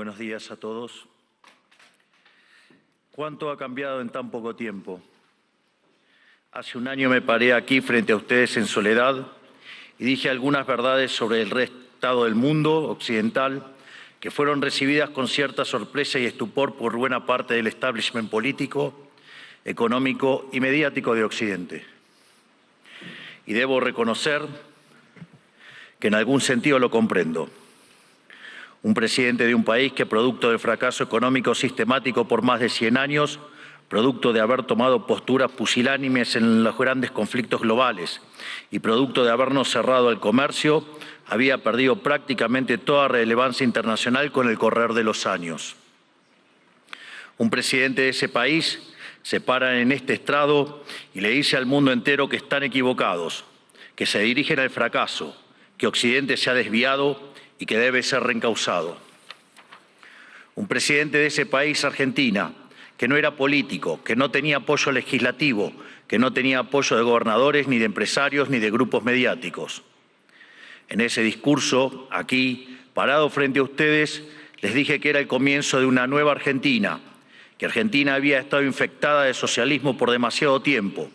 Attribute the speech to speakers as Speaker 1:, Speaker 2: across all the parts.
Speaker 1: Buenos días a todos. ¿Cuánto ha cambiado en tan poco tiempo? Hace un año me paré aquí frente a ustedes en soledad y dije algunas verdades sobre el estado del mundo occidental que fueron recibidas con cierta sorpresa y estupor por buena parte del establishment político, económico y mediático de Occidente. Y debo reconocer que en algún sentido lo comprendo. Un presidente de un país que, producto del fracaso económico sistemático por más de 100 años, producto de haber tomado posturas pusilánimes en los grandes conflictos globales y producto de habernos cerrado al comercio, había perdido prácticamente toda relevancia internacional con el correr de los años. Un presidente de ese país se para en este estrado y le dice al mundo entero que están equivocados, que se dirigen al fracaso, que Occidente se ha desviado y que debe ser reencauzado. Un presidente de ese país, Argentina, que no era político, que no tenía apoyo legislativo, que no tenía apoyo de gobernadores, ni de empresarios, ni de grupos mediáticos. En ese discurso, aquí, parado frente a ustedes, les dije que era el comienzo de una nueva Argentina, que Argentina había estado infectada de socialismo por demasiado tiempo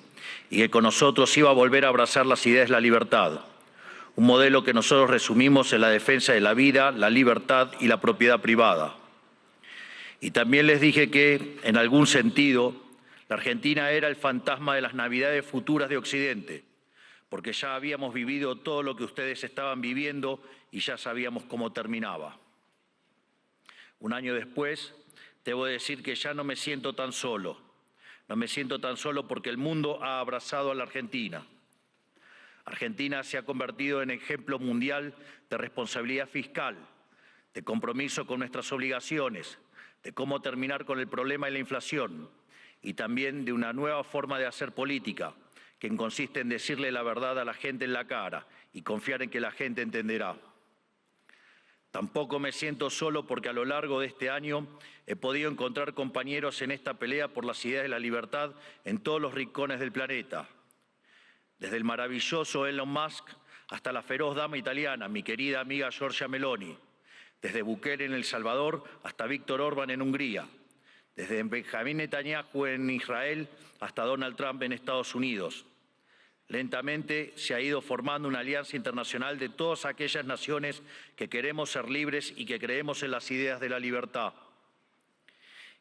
Speaker 1: y que con nosotros iba a volver a abrazar las ideas de la libertad. Un modelo que nosotros resumimos en la defensa de la vida, la libertad y la propiedad privada. Y también les dije que, en algún sentido, la Argentina era el fantasma de las Navidades futuras de Occidente, porque ya habíamos vivido todo lo que ustedes estaban viviendo y ya sabíamos cómo terminaba. Un año después, debo decir que ya no me siento tan solo. No me siento tan solo porque el mundo ha abrazado a la Argentina. Argentina se ha convertido en ejemplo mundial de responsabilidad fiscal, de compromiso con nuestras obligaciones, de cómo terminar con el problema de la inflación y también de una nueva forma de hacer política, que consiste en decirle la verdad a la gente en la cara y confiar en que la gente entenderá. Tampoco me siento solo porque a lo largo de este año he podido encontrar compañeros en esta pelea por las ideas de la libertad en todos los rincones del planeta. Desde el maravilloso Elon Musk hasta la feroz dama italiana, mi querida amiga Giorgia Meloni. Desde Bukele en El Salvador hasta Víctor Orbán en Hungría. Desde Benjamín Netanyahu en Israel hasta Donald Trump en Estados Unidos. Lentamente se ha ido formando una alianza internacional de todas aquellas naciones que queremos ser libres y que creemos en las ideas de la libertad.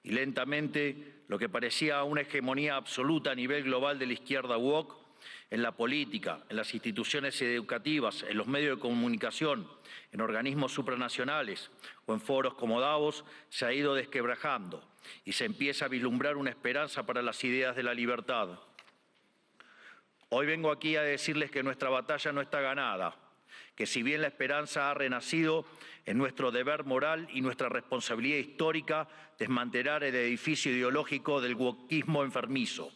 Speaker 1: Y lentamente lo que parecía una hegemonía absoluta a nivel global de la izquierda woke, en la política, en las instituciones educativas, en los medios de comunicación, en organismos supranacionales o en foros como Davos, se ha ido desquebrajando y se empieza a vislumbrar una esperanza para las ideas de la libertad. Hoy vengo aquí a decirles que nuestra batalla no está ganada, que si bien la esperanza ha renacido, es nuestro deber moral y nuestra responsabilidad histórica desmantelar el edificio ideológico del wokismo enfermizo.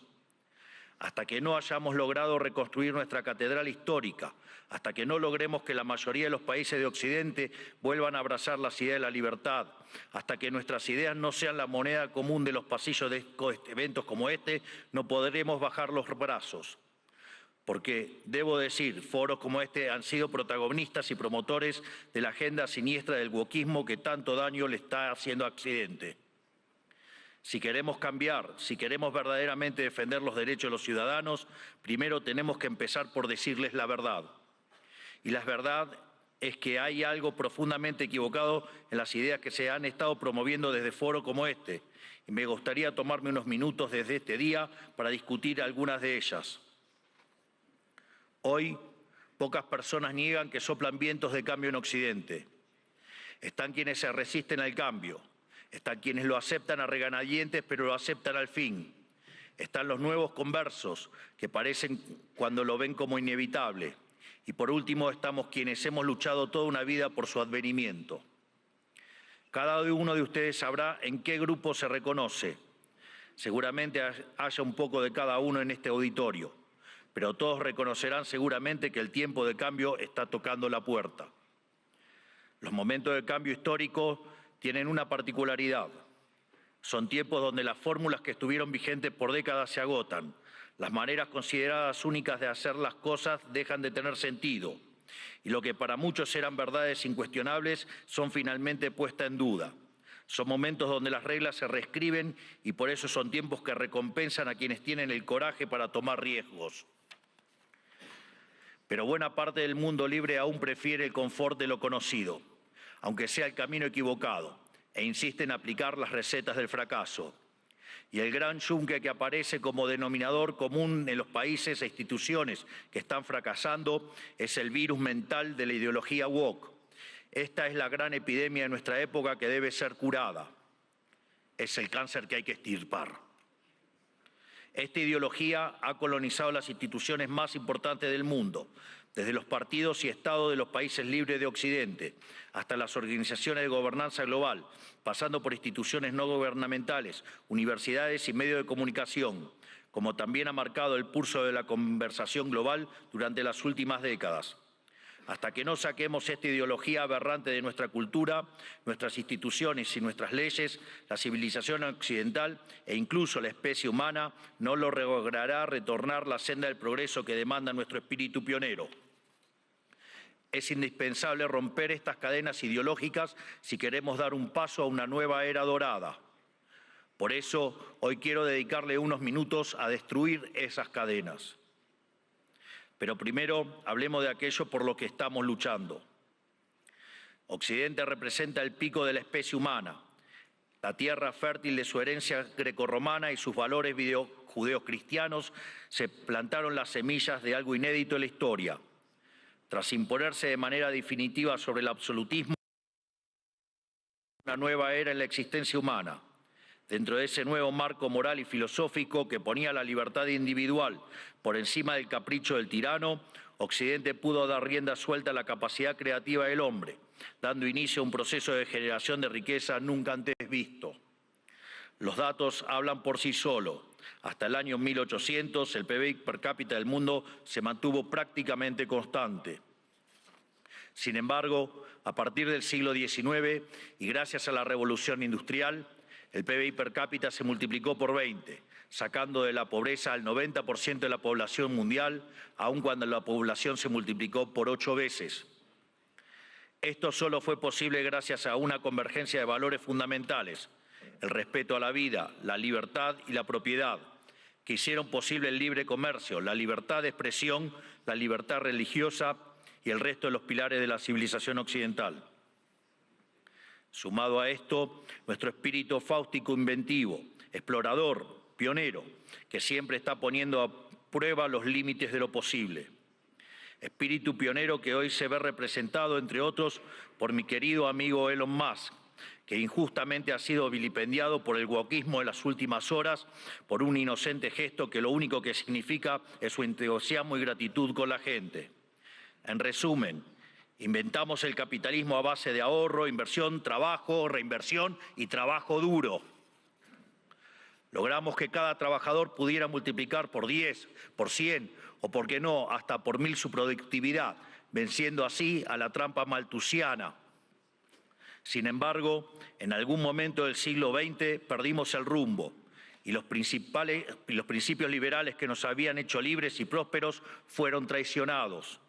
Speaker 1: Hasta que no hayamos logrado reconstruir nuestra catedral histórica, hasta que no logremos que la mayoría de los países de Occidente vuelvan a abrazar las ideas de la libertad, hasta que nuestras ideas no sean la moneda común de los pasillos de eventos como este, no podremos bajar los brazos. Porque, debo decir, foros como este han sido protagonistas y promotores de la agenda siniestra del wokismo que tanto daño le está haciendo a Occidente. Si queremos cambiar, si queremos verdaderamente defender los derechos de los ciudadanos, primero tenemos que empezar por decirles la verdad. Y la verdad es que hay algo profundamente equivocado en las ideas que se han estado promoviendo desde foros como este. Y me gustaría tomarme unos minutos desde este día para discutir algunas de ellas. Hoy, pocas personas niegan que soplan vientos de cambio en Occidente. Están quienes se resisten al cambio. Están quienes lo aceptan a regañadientes, pero lo aceptan al fin. Están los nuevos conversos, que parecen cuando lo ven como inevitable. Y por último, estamos quienes hemos luchado toda una vida por su advenimiento. Cada uno de ustedes sabrá en qué grupo se reconoce. Seguramente haya un poco de cada uno en este auditorio, pero todos reconocerán seguramente que el tiempo de cambio está tocando la puerta. Los momentos de cambio histórico tienen una particularidad. Son tiempos donde las fórmulas que estuvieron vigentes por décadas se agotan. Las maneras consideradas únicas de hacer las cosas dejan de tener sentido. Y lo que para muchos eran verdades incuestionables son finalmente puestas en duda. Son momentos donde las reglas se reescriben y por eso son tiempos que recompensan a quienes tienen el coraje para tomar riesgos. Pero buena parte del mundo libre aún prefiere el confort de lo conocido, aunque sea el camino equivocado, e insiste en aplicar las recetas del fracaso. Y el gran yunque que aparece como denominador común en los países e instituciones que están fracasando es el virus mental de la ideología woke. Esta es la gran epidemia de nuestra época que debe ser curada. Es el cáncer que hay que extirpar. Esta ideología ha colonizado las instituciones más importantes del mundo, desde los partidos y estados de los países libres de Occidente, hasta las organizaciones de gobernanza global, pasando por instituciones no gubernamentales, universidades y medios de comunicación, como también ha marcado el pulso de la conversación global durante las últimas décadas. Hasta que no saquemos esta ideología aberrante de nuestra cultura, nuestras instituciones y nuestras leyes, la civilización occidental e incluso la especie humana no logrará retornar la senda del progreso que demanda nuestro espíritu pionero. Es indispensable romper estas cadenas ideológicas si queremos dar un paso a una nueva era dorada. Por eso, hoy quiero dedicarle unos minutos a destruir esas cadenas. Pero primero hablemos de aquello por lo que estamos luchando. Occidente representa el pico de la especie humana, la tierra fértil de su herencia grecorromana y sus valores judeocristianos se plantaron las semillas de algo inédito en la historia. Tras imponerse de manera definitiva sobre el absolutismo, una nueva era en la existencia humana. Dentro de ese nuevo marco moral y filosófico que ponía la libertad individual por encima del capricho del tirano, Occidente pudo dar rienda suelta a la capacidad creativa del hombre, dando inicio a un proceso de generación de riqueza nunca antes visto. Los datos hablan por sí solos. Hasta el año 1800, el PBI per cápita del mundo se mantuvo prácticamente constante. Sin embargo, a partir del siglo XIX y gracias a la revolución industrial, el PBI per cápita se multiplicó por 20, sacando de la pobreza al 90% de la población mundial, aun cuando la población se multiplicó por 8 veces. Esto solo fue posible gracias a una convergencia de valores fundamentales, el respeto a la vida, la libertad y la propiedad, que hicieron posible el libre comercio, la libertad de expresión, la libertad religiosa y el resto de los pilares de la civilización occidental. Sumado a esto, nuestro espíritu fáustico inventivo, explorador, pionero, que siempre está poniendo a prueba los límites de lo posible. Espíritu pionero que hoy se ve representado, entre otros, por mi querido amigo Elon Musk, que injustamente ha sido vilipendiado por el wokismo de las últimas horas por un inocente gesto que lo único que significa es su entusiasmo y gratitud con la gente. En resumen, inventamos el capitalismo a base de ahorro, inversión, trabajo, reinversión y trabajo duro. Logramos que cada trabajador pudiera multiplicar por 10, por 100 o, por qué no, hasta por 1000 su productividad, venciendo así a la trampa malthusiana. Sin embargo, en algún momento del siglo XX perdimos el rumbo y los principios liberales que nos habían hecho libres y prósperos fueron traicionados.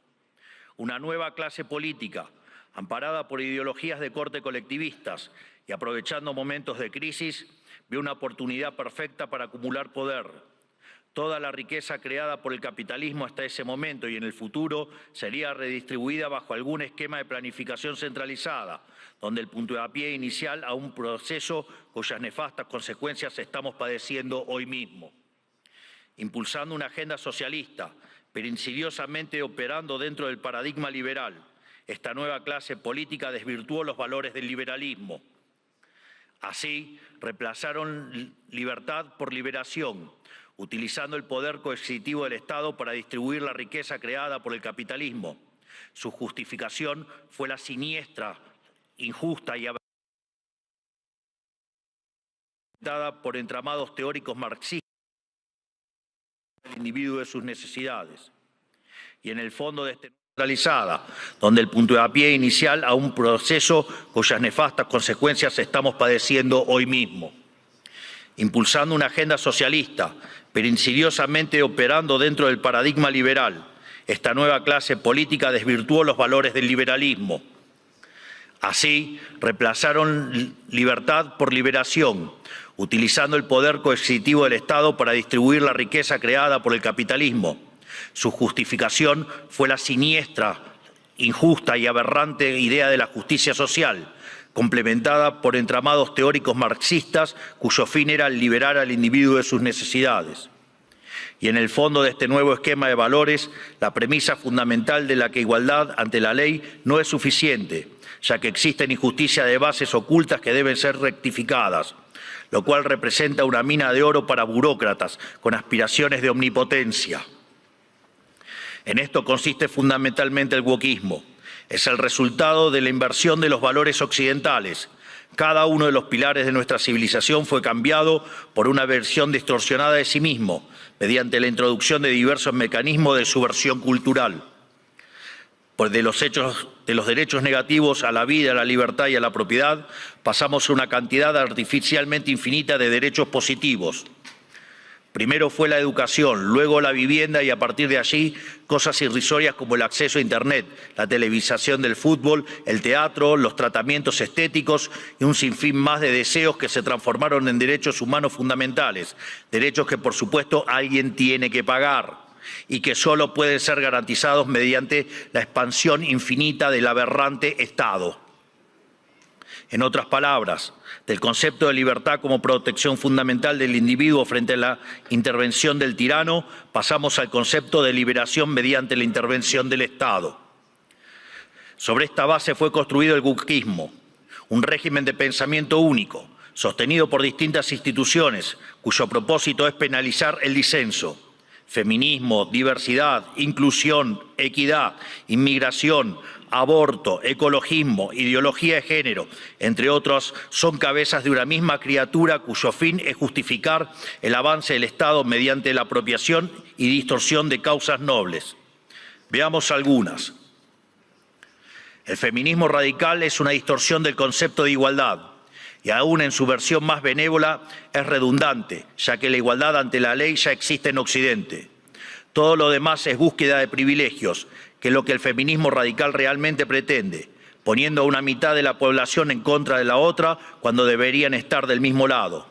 Speaker 1: Una nueva clase política, amparada por ideologías de corte colectivistas y aprovechando momentos de crisis, vio una oportunidad perfecta para acumular poder. Toda la riqueza creada por el capitalismo hasta ese momento y en el futuro sería redistribuida bajo algún esquema de planificación centralizada, donde el puntapié inicial a un proceso cuyas nefastas consecuencias estamos padeciendo hoy mismo. Impulsando una agenda socialista, pero insidiosamente operando dentro del paradigma liberal, esta nueva clase política desvirtuó los valores del liberalismo. Así, reemplazaron libertad por liberación, utilizando el poder coercitivo del Estado para distribuir la riqueza creada por el capitalismo. Su justificación fue la siniestra, injusta y dada por entramados teóricos marxistas del individuo de sus necesidades. Y en el fondo de este centralizada, donde el puntapié inicial a un proceso cuyas nefastas consecuencias estamos padeciendo hoy mismo. Impulsando una agenda socialista, pero insidiosamente operando dentro del paradigma liberal, esta nueva clase política desvirtuó los valores del liberalismo. Así, reemplazaron libertad por liberación, utilizando el poder coercitivo del Estado para distribuir la riqueza creada por el capitalismo. Su justificación fue la siniestra, injusta y aberrante idea de la justicia social, complementada por entramados teóricos marxistas cuyo fin era liberar al individuo de sus necesidades. Y en el fondo de este nuevo esquema de valores, la premisa fundamental de la que igualdad ante la ley no es suficiente, ya que existen injusticias de bases ocultas que deben ser rectificadas, lo cual representa una mina de oro para burócratas con aspiraciones de omnipotencia. En esto consiste fundamentalmente el wokismo. Es el resultado de la inversión de los valores occidentales. Cada uno de los pilares de nuestra civilización fue cambiado por una versión distorsionada de sí mismo, mediante la introducción de diversos mecanismos de subversión cultural. De los derechos negativos a la vida, a la libertad y a la propiedad, pasamos a una cantidad artificialmente infinita de derechos positivos. Primero fue la educación, luego la vivienda y a partir de allí cosas irrisorias como el acceso a Internet, la televisación del fútbol, el teatro, los tratamientos estéticos y un sinfín más de deseos que se transformaron en derechos humanos fundamentales, derechos que por supuesto alguien tiene que pagar y que solo pueden ser garantizados mediante la expansión infinita del aberrante Estado. En otras palabras, del concepto de libertad como protección fundamental del individuo frente a la intervención del tirano, pasamos al concepto de liberación mediante la intervención del Estado. Sobre esta base fue construido el wokismo, un régimen de pensamiento único, sostenido por distintas instituciones, cuyo propósito es penalizar el disenso. Feminismo, diversidad, inclusión, equidad, inmigración, aborto, ecologismo, ideología de género, entre otros, son cabezas de una misma criatura cuyo fin es justificar el avance del Estado mediante la apropiación y distorsión de causas nobles. Veamos algunas. El feminismo radical es una distorsión del concepto de igualdad y aún en su versión más benévola es redundante, ya que la igualdad ante la ley ya existe en Occidente. Todo lo demás es búsqueda de privilegios, que es lo que el feminismo radical realmente pretende, poniendo a una mitad de la población en contra de la otra cuando deberían estar del mismo lado.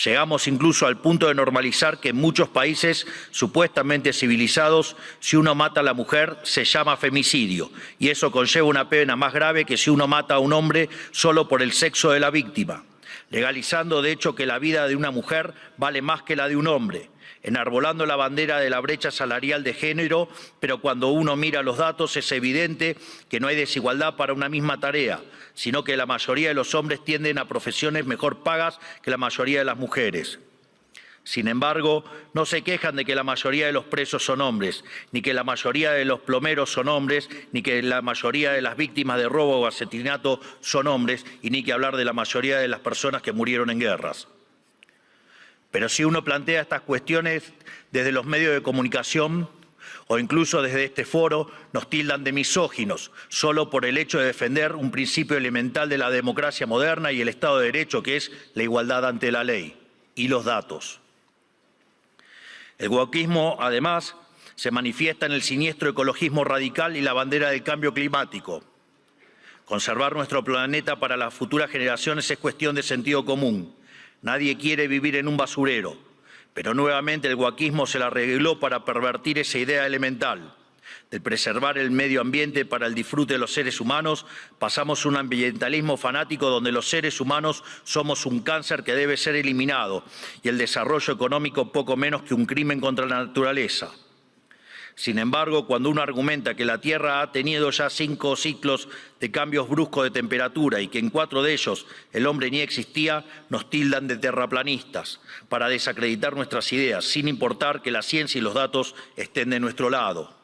Speaker 1: Llegamos incluso al punto de normalizar que en muchos países supuestamente civilizados, si uno mata a la mujer, se llama femicidio, y eso conlleva una pena más grave que si uno mata a un hombre solo por el sexo de la víctima, legalizando de hecho que la vida de una mujer vale más que la de un hombre, enarbolando la bandera de la brecha salarial de género, pero cuando uno mira los datos es evidente que no hay desigualdad para una misma tarea, sino que la mayoría de los hombres tienden a profesiones mejor pagas que la mayoría de las mujeres. Sin embargo, no se quejan de que la mayoría de los presos son hombres, ni que la mayoría de los plomeros son hombres, ni que la mayoría de las víctimas de robo o asesinato son hombres, y ni que hablar de la mayoría de las personas que murieron en guerras. Pero si uno plantea estas cuestiones desde los medios de comunicación o incluso desde este foro, nos tildan de misóginos, solo por el hecho de defender un principio elemental de la democracia moderna y el Estado de Derecho, que es la igualdad ante la ley y los datos. El wokismo, además, se manifiesta en el siniestro ecologismo radical y la bandera del cambio climático. Conservar nuestro planeta para las futuras generaciones es cuestión de sentido común. Nadie quiere vivir en un basurero, pero nuevamente el wokismo se la arregló para pervertir esa idea elemental. De preservar el medio ambiente para el disfrute de los seres humanos, pasamos a un ambientalismo fanático donde los seres humanos somos un cáncer que debe ser eliminado y el desarrollo económico poco menos que un crimen contra la naturaleza. Sin embargo, cuando uno argumenta que la Tierra ha tenido ya 5 ciclos de cambios bruscos de temperatura y que en 4 de ellos el hombre ni existía, nos tildan de terraplanistas para desacreditar nuestras ideas, sin importar que la ciencia y los datos estén de nuestro lado.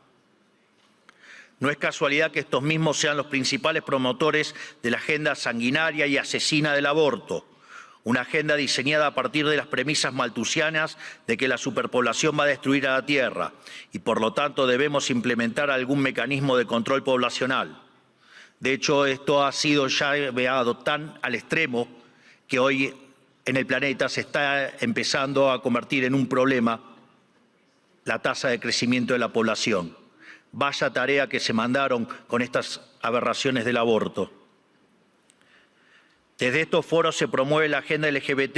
Speaker 1: No es casualidad que estos mismos sean los principales promotores de la agenda sanguinaria y asesina del aborto, una agenda diseñada a partir de las premisas malthusianas de que la superpoblación va a destruir a la Tierra y por lo tanto debemos implementar algún mecanismo de control poblacional. De hecho, esto ha sido ya llevado tan al extremo que hoy en el planeta se está empezando a convertir en un problema la tasa de crecimiento de la población. Vaya tarea que se mandaron con estas aberraciones del aborto. Desde estos foros se promueve la agenda LGBT,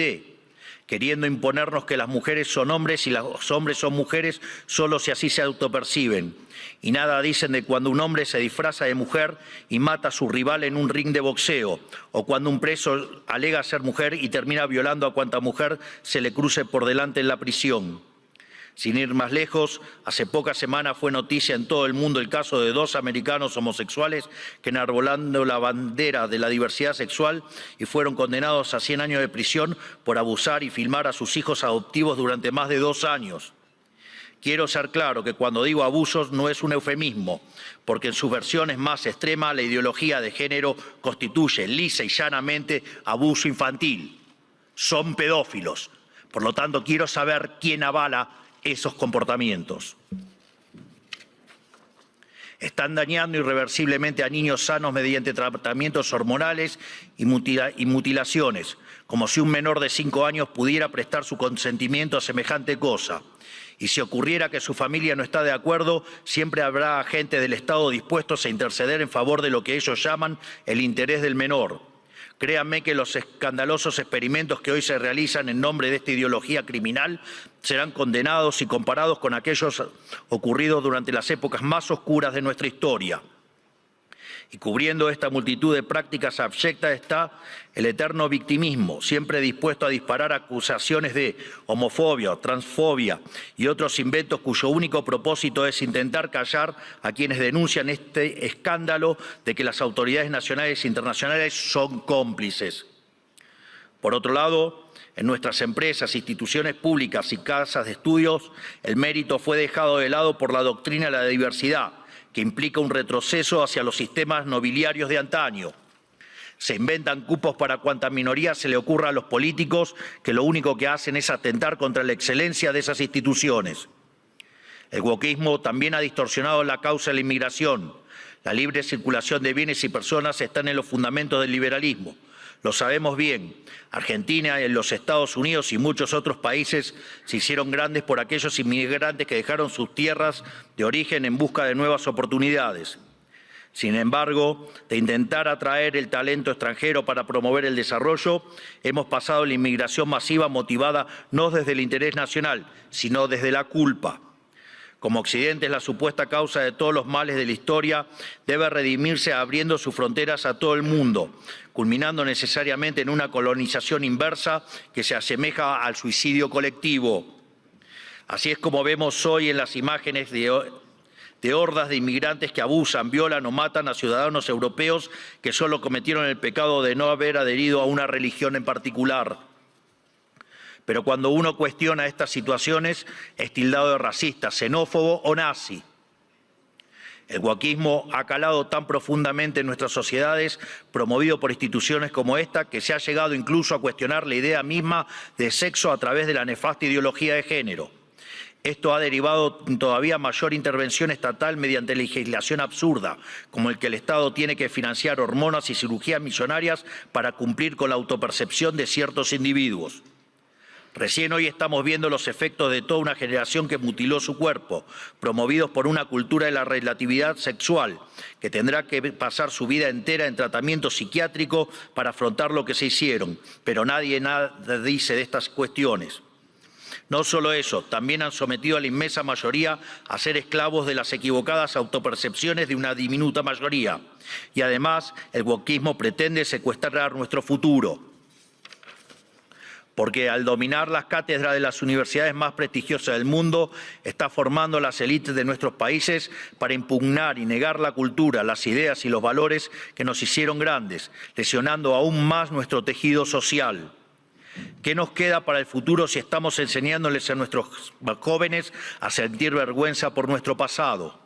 Speaker 1: queriendo imponernos que las mujeres son hombres y los hombres son mujeres solo si así se autoperciben. Y nada dicen de cuando un hombre se disfraza de mujer y mata a su rival en un ring de boxeo, o cuando un preso alega ser mujer y termina violando a cuanta mujer se le cruce por delante en la prisión. Sin ir más lejos, hace pocas semanas fue noticia en todo el mundo el caso de 2 americanos homosexuales que enarbolando la bandera de la diversidad sexual y fueron condenados a 100 años de prisión por abusar y filmar a sus hijos adoptivos durante más de 2 años. Quiero ser claro que cuando digo abusos no es un eufemismo, porque en sus versiones más extremas la ideología de género constituye lisa y llanamente abuso infantil. Son pedófilos. Por lo tanto, quiero saber quién avala esos comportamientos. Están dañando irreversiblemente a niños sanos mediante tratamientos hormonales y mutilaciones, como si un menor de 5 años pudiera prestar su consentimiento a semejante cosa. Y si ocurriera que su familia no está de acuerdo, siempre habrá agentes del Estado dispuestos a interceder en favor de lo que ellos llaman el interés del menor. Créanme que los escandalosos experimentos que hoy se realizan en nombre de esta ideología criminal serán condenados y comparados con aquellos ocurridos durante las épocas más oscuras de nuestra historia. Y cubriendo esta multitud de prácticas abyectas está el eterno victimismo, siempre dispuesto a disparar acusaciones de homofobia, transfobia y otros inventos cuyo único propósito es intentar callar a quienes denuncian este escándalo de que las autoridades nacionales e internacionales son cómplices. Por otro lado, en nuestras empresas, instituciones públicas y casas de estudios, el mérito fue dejado de lado por la doctrina de la diversidad, que implica un retroceso hacia los sistemas nobiliarios de antaño. Se inventan cupos para cuanta minoría se le ocurra a los políticos, que lo único que hacen es atentar contra la excelencia de esas instituciones. El wokismo también ha distorsionado la causa de la inmigración. La libre circulación de bienes y personas están en los fundamentos del liberalismo. Lo sabemos bien. Argentina, en los Estados Unidos y muchos otros países se hicieron grandes por aquellos inmigrantes que dejaron sus tierras de origen en busca de nuevas oportunidades. Sin embargo, de intentar atraer el talento extranjero para promover el desarrollo, hemos pasado a la inmigración masiva motivada no desde el interés nacional, sino desde la culpa. Como Occidente es la supuesta causa de todos los males de la historia, debe redimirse abriendo sus fronteras a todo el mundo, culminando necesariamente en una colonización inversa que se asemeja al suicidio colectivo. Así es como vemos hoy en las imágenes de hordas de inmigrantes que abusan, violan o matan a ciudadanos europeos que solo cometieron el pecado de no haber adherido a una religión en particular. Pero cuando uno cuestiona estas situaciones, es tildado de racista, xenófobo o nazi. El wokismo ha calado tan profundamente en nuestras sociedades, promovido por instituciones como esta, que se ha llegado incluso a cuestionar la idea misma de sexo a través de la nefasta ideología de género. Esto ha derivado en todavía mayor intervención estatal mediante legislación absurda, como el que el Estado tiene que financiar hormonas y cirugías millonarias para cumplir con la autopercepción de ciertos individuos. Recién hoy estamos viendo los efectos de toda una generación que mutiló su cuerpo, promovidos por una cultura de la relatividad sexual, que tendrá que pasar su vida entera en tratamiento psiquiátrico para afrontar lo que se hicieron, pero nadie nada dice de estas cuestiones. No solo eso, también han sometido a la inmensa mayoría a ser esclavos de las equivocadas autopercepciones de una diminuta mayoría. Y además, el wokismo pretende secuestrar nuestro futuro, porque al dominar las cátedras de las universidades más prestigiosas del mundo, está formando las élites de nuestros países para impugnar y negar la cultura, las ideas y los valores que nos hicieron grandes, lesionando aún más nuestro tejido social. ¿Qué nos queda para el futuro si estamos enseñándoles a nuestros jóvenes a sentir vergüenza por nuestro pasado?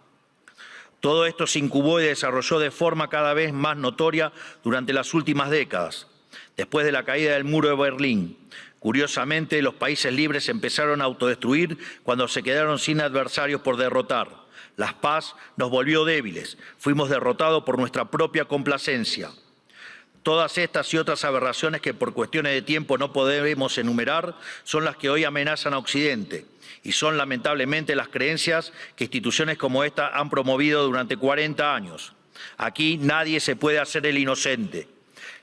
Speaker 1: Todo esto se incubó y desarrolló de forma cada vez más notoria durante las últimas décadas. Después de la caída del muro de Berlín, curiosamente, los países libres empezaron a autodestruir cuando se quedaron sin adversarios por derrotar. La paz nos volvió débiles, fuimos derrotados por nuestra propia complacencia. Todas estas y otras aberraciones que por cuestiones de tiempo no podemos enumerar son las que hoy amenazan a Occidente y son lamentablemente las creencias que instituciones como esta han promovido durante 40 años. Aquí nadie se puede hacer el inocente.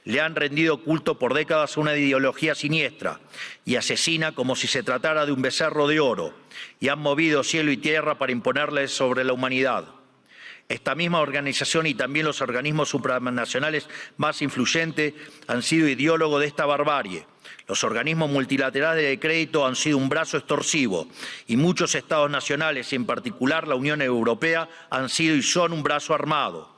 Speaker 1: le han rendido culto por décadas a una ideología siniestra y asesina como si se tratara de un becerro de oro, y han movido cielo y tierra para imponerle sobre la humanidad. Esta misma organización y también los organismos supranacionales más influyentes han sido ideólogos de esta barbarie. Los organismos multilaterales de crédito han sido un brazo extorsivo y muchos estados nacionales, y en particular la Unión Europea, han sido y son un brazo armado.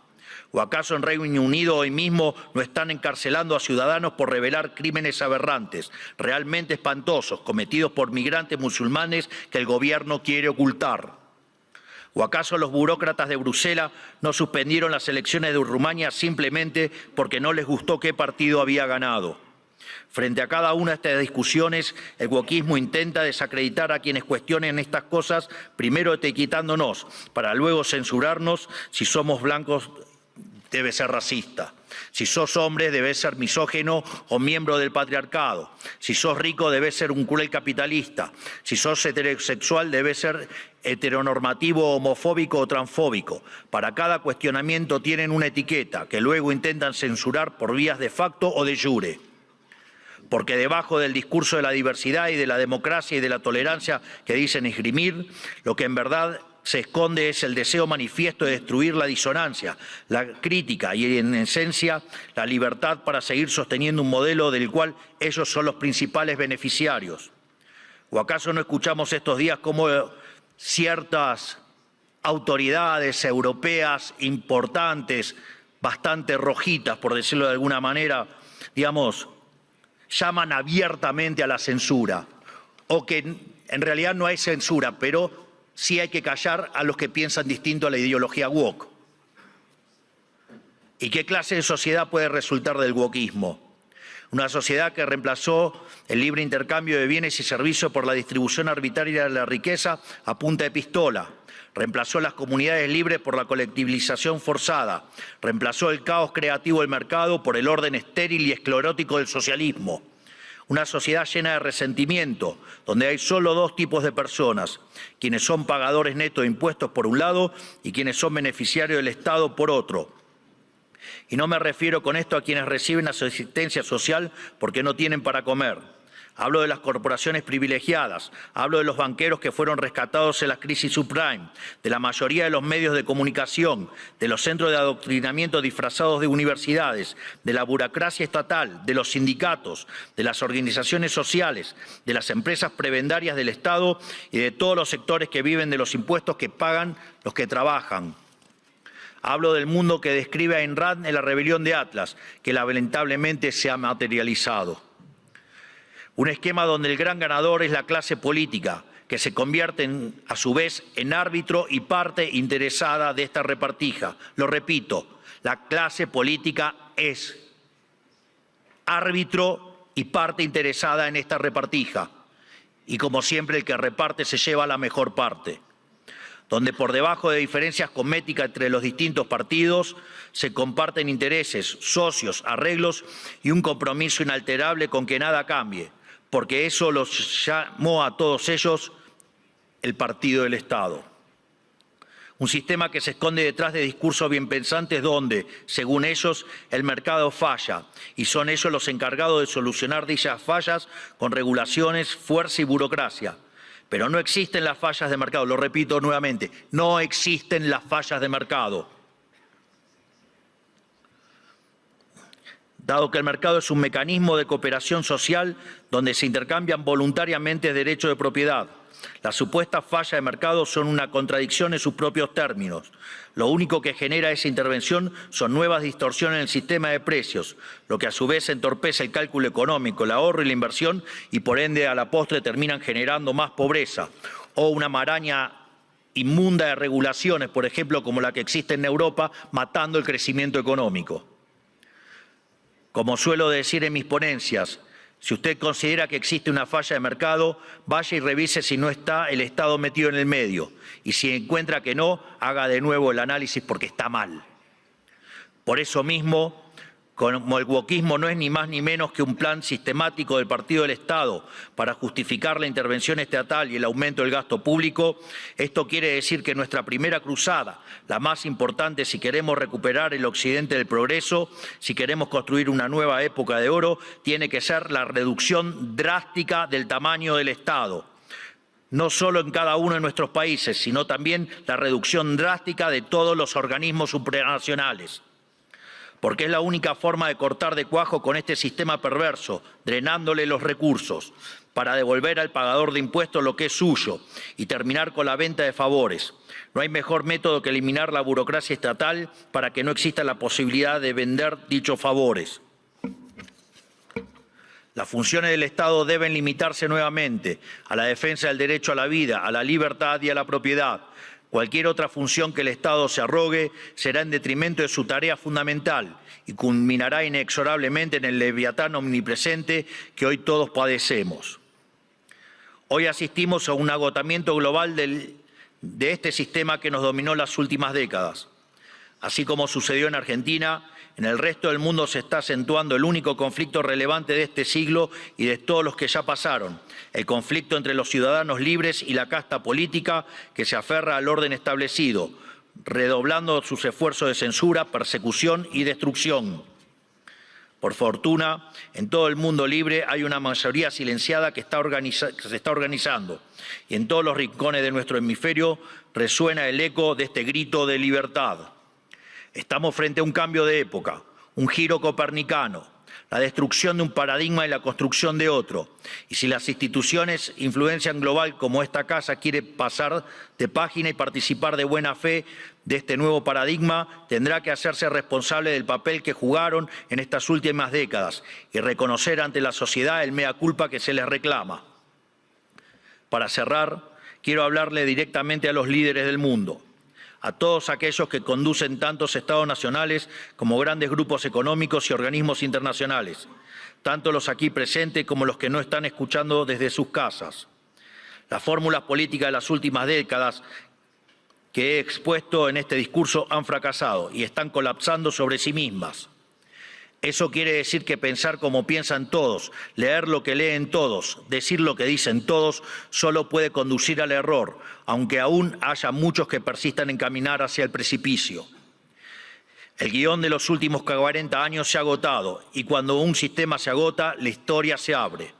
Speaker 1: ¿O acaso en Reino Unido hoy mismo no están encarcelando a ciudadanos por revelar crímenes aberrantes, realmente espantosos, cometidos por migrantes musulmanes que el gobierno quiere ocultar? ¿O acaso los burócratas de Bruselas no suspendieron las elecciones de Rumania simplemente porque no les gustó qué partido había ganado? Frente a cada una de estas discusiones, el wokismo intenta desacreditar a quienes cuestionen estas cosas, primero etiquetándonos, para luego censurarnos. Si somos blancos, debe ser racista. Si sos hombre, debes ser misógino o miembro del patriarcado. Si sos rico, debes ser un cruel capitalista. Si sos heterosexual, debes ser heteronormativo, homofóbico o transfóbico. Para cada cuestionamiento tienen una etiqueta que luego intentan censurar por vías de facto o de jure. Porque debajo del discurso de la diversidad y de la democracia y de la tolerancia que dicen esgrimir, lo que en verdad se esconde es el deseo manifiesto de destruir la disonancia, la crítica y, en esencia, la libertad para seguir sosteniendo un modelo del cual ellos son los principales beneficiarios. ¿O acaso no escuchamos estos días cómo ciertas autoridades europeas importantes, bastante rojitas, por decirlo de alguna manera, llaman abiertamente a la censura? O que en realidad no hay censura, pero sí hay que callar a los que piensan distinto a la ideología woke. ¿Y qué clase de sociedad puede resultar del wokismo? Una sociedad que reemplazó el libre intercambio de bienes y servicios por la distribución arbitraria de la riqueza a punta de pistola. Reemplazó las comunidades libres por la colectivización forzada. Reemplazó el caos creativo del mercado por el orden estéril y esclerótico del socialismo. Una sociedad llena de resentimiento, donde hay solo dos tipos de personas: quienes son pagadores netos de impuestos por un lado y quienes son beneficiarios del Estado por otro. Y no me refiero con esto a quienes reciben asistencia social porque no tienen para comer. Hablo de las corporaciones privilegiadas, hablo de los banqueros que fueron rescatados en la crisis subprime, de la mayoría de los medios de comunicación, de los centros de adoctrinamiento disfrazados de universidades, de la burocracia estatal, de los sindicatos, de las organizaciones sociales, de las empresas prebendarias del Estado y de todos los sectores que viven de los impuestos que pagan los que trabajan. Hablo del mundo que describe Ayn Rand en La rebelión de Atlas, que lamentablemente se ha materializado. Un esquema donde el gran ganador es la clase política, que se convierte a su vez en árbitro y parte interesada de esta repartija. Lo repito, la clase política es árbitro y parte interesada en esta repartija. Y como siempre, el que reparte se lleva la mejor parte. Donde por debajo de diferencias cosméticas entre los distintos partidos se comparten intereses, socios, arreglos y un compromiso inalterable con que nada cambie, porque eso los llamó a todos ellos el partido del Estado. Un sistema que se esconde detrás de discursos bien pensantes donde, según ellos, el mercado falla y son ellos los encargados de solucionar dichas fallas con regulaciones, fuerza y burocracia. Pero no existen las fallas de mercado, lo repito nuevamente, no existen las fallas de mercado. Dado que el mercado es un mecanismo de cooperación social donde se intercambian voluntariamente derechos de propiedad, las supuestas fallas de mercado son una contradicción en sus propios términos. Lo único que genera esa intervención son nuevas distorsiones en el sistema de precios, lo que a su vez entorpece el cálculo económico, el ahorro y la inversión y por ende a la postre terminan generando más pobreza o una maraña inmunda de regulaciones, por ejemplo, como la que existe en Europa, matando el crecimiento económico. Como suelo decir en mis ponencias, si usted considera que existe una falla de mercado, vaya y revise si no está el Estado metido en el medio. Y si encuentra que no, haga de nuevo el análisis porque está mal. Por eso mismo, Como el wokismo no es ni más ni menos que un plan sistemático del Partido del Estado para justificar la intervención estatal y el aumento del gasto público, esto quiere decir que nuestra primera cruzada, la más importante si queremos recuperar el occidente del progreso, si queremos construir una nueva época de oro, tiene que ser la reducción drástica del tamaño del Estado. No solo en cada uno de nuestros países, sino también la reducción drástica de todos los organismos supranacionales. Porque es la única forma de cortar de cuajo con este sistema perverso, drenándole los recursos, para devolver al pagador de impuestos lo que es suyo y terminar con la venta de favores. No hay mejor método que eliminar la burocracia estatal para que no exista la posibilidad de vender dichos favores. Las funciones del Estado deben limitarse nuevamente a la defensa del derecho a la vida, a la libertad y a la propiedad. Cualquier otra función que el Estado se arrogue será en detrimento de su tarea fundamental y culminará inexorablemente en el leviatán omnipresente que hoy todos padecemos. Hoy asistimos a un agotamiento global de este sistema que nos dominó las últimas décadas. Así como sucedió en Argentina, en el resto del mundo se está acentuando el único conflicto relevante de este siglo y de todos los que ya pasaron, el conflicto entre los ciudadanos libres y la casta política que se aferra al orden establecido, redoblando sus esfuerzos de censura, persecución y destrucción. Por fortuna, en todo el mundo libre hay una mayoría silenciada que se está organizando y en todos los rincones de nuestro hemisferio resuena el eco de este grito de libertad. Estamos frente a un cambio de época, un giro copernicano, la destrucción de un paradigma y la construcción de otro. Y si las instituciones influencian global como esta casa quiere pasar de página y participar de buena fe de este nuevo paradigma, tendrá que hacerse responsable del papel que jugaron en estas últimas décadas y reconocer ante la sociedad el mea culpa que se les reclama. Para cerrar, quiero hablarle directamente a los líderes del mundo, a todos aquellos que conducen tantos estados nacionales como grandes grupos económicos y organismos internacionales, tanto los aquí presentes como los que no están escuchando desde sus casas. Las fórmulas políticas de las últimas décadas que he expuesto en este discurso han fracasado y están colapsando sobre sí mismas. Eso quiere decir que pensar como piensan todos, leer lo que leen todos, decir lo que dicen todos, solo puede conducir al error, aunque aún haya muchos que persistan en caminar hacia el precipicio. El guión de los últimos 40 años se ha agotado y cuando un sistema se agota, la historia se abre.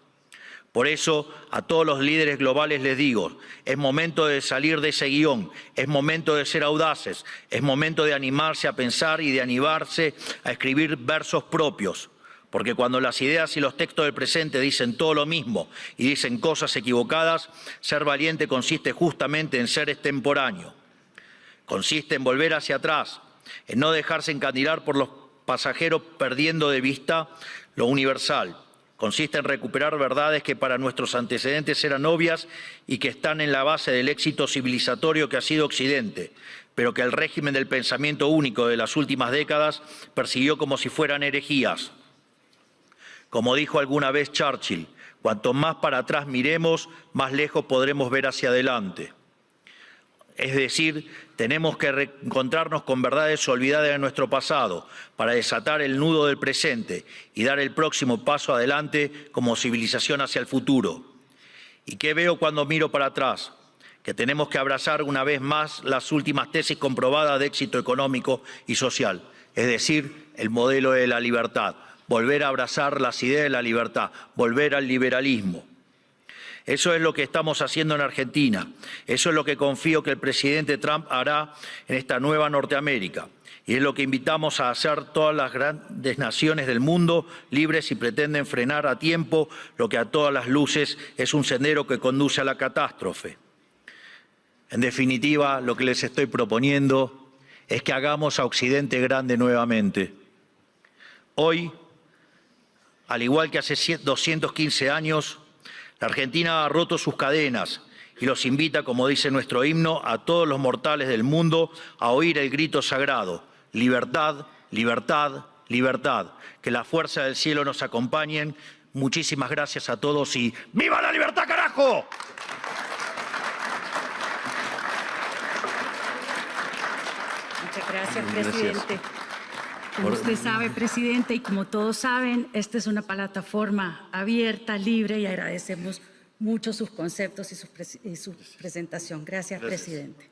Speaker 1: Por eso, a todos los líderes globales les digo, es momento de salir de ese guión, es momento de ser audaces, es momento de animarse a pensar y de animarse a escribir versos propios. Porque cuando las ideas y los textos del presente dicen todo lo mismo y dicen cosas equivocadas, ser valiente consiste justamente en ser extemporáneo. Consiste en volver hacia atrás, en no dejarse encandilar por los pasajeros perdiendo de vista lo universal. Consiste en recuperar verdades que para nuestros antecedentes eran obvias y que están en la base del éxito civilizatorio que ha sido Occidente, pero que el régimen del pensamiento único de las últimas décadas persiguió como si fueran herejías. Como dijo alguna vez Churchill, cuanto más para atrás miremos, más lejos podremos ver hacia adelante. Es decir, tenemos que reencontrarnos con verdades olvidadas de nuestro pasado para desatar el nudo del presente y dar el próximo paso adelante como civilización hacia el futuro. ¿Y qué veo cuando miro para atrás? Que tenemos que abrazar una vez más las últimas tesis comprobadas de éxito económico y social, es decir, el modelo de la libertad, volver a abrazar las ideas de la libertad, volver al liberalismo. Eso es lo que estamos haciendo en Argentina. Eso es lo que confío que el presidente Trump hará en esta nueva Norteamérica. Y es lo que invitamos a hacer todas las grandes naciones del mundo, libres si pretenden frenar a tiempo lo que a todas las luces es un sendero que conduce a la catástrofe. En definitiva, lo que les estoy proponiendo es que hagamos a Occidente grande nuevamente. Hoy, al igual que hace 215 años, la Argentina ha roto sus cadenas y los invita, como dice nuestro himno, a todos los mortales del mundo a oír el grito sagrado: libertad, libertad, libertad. Que la fuerza del cielo nos acompañen. Muchísimas gracias a todos y ¡viva la libertad, carajo!
Speaker 2: Muchas gracias, presidente. Como usted sabe, presidente, y como todos saben, esta es una plataforma abierta, libre, y agradecemos mucho sus conceptos y su presentación. Gracias, presidente.